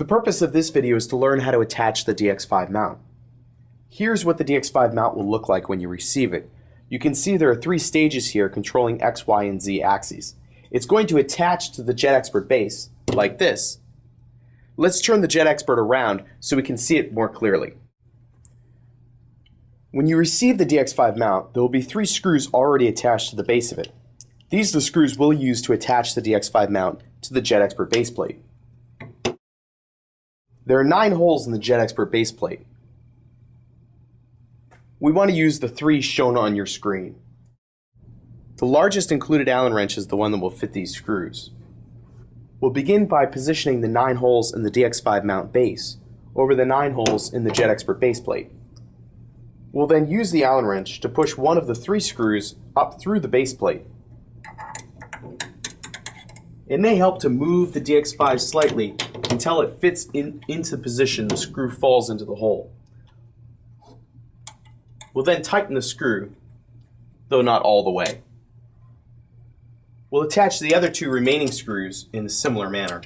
The purpose of this video is to learn how to attach the DX5 mount. Here's what the DX5 mount will look like when you receive it. You can see there are three stages here controlling X, Y, and Z axes. It's going to attach to the JetXpert base, like this. Let's turn the JetXpert around so we can see it more clearly. When you receive the DX5 mount, there will be three screws already attached to the base of it. These are the screws we'll use to attach the DX5 mount to the JetXpert base plate. There are 9 holes in the JetXpert base plate. We want to use the 3 shown on your screen. The largest included Allen wrench is the one that will fit these screws. We'll begin by positioning the 9 holes in the DX5 mount base over the 9 holes in the JetXpert base plate. We'll then use the Allen wrench to push one of the 3 screws up through the base plate. It may help to move the DX5 slightly until it fits into position the screw falls into the hole. We'll then tighten the screw, though not all the way. We'll attach the other 2 remaining screws in a similar manner.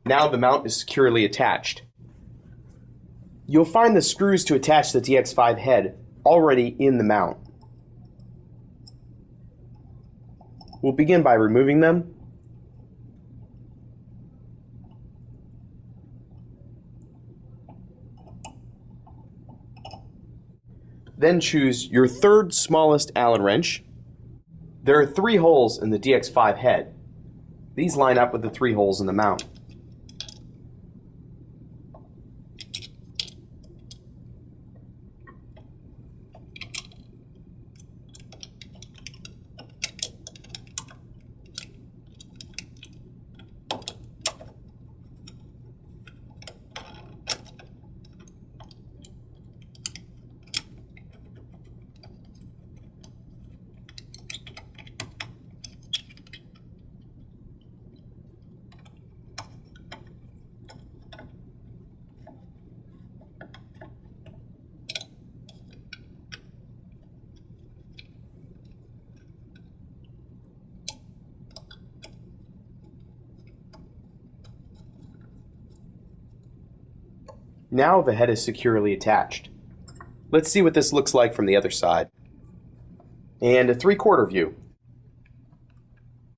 Now the mount is securely attached. You'll find the screws to attach the DX5 head already in the mount. We'll begin by removing them. Then choose your 3rd smallest Allen wrench. There are 3 holes in the DX5 head. These line up with the 3 holes in the mount. Now the head is securely attached. Let's see what this looks like from the other side. And a 3/4 view.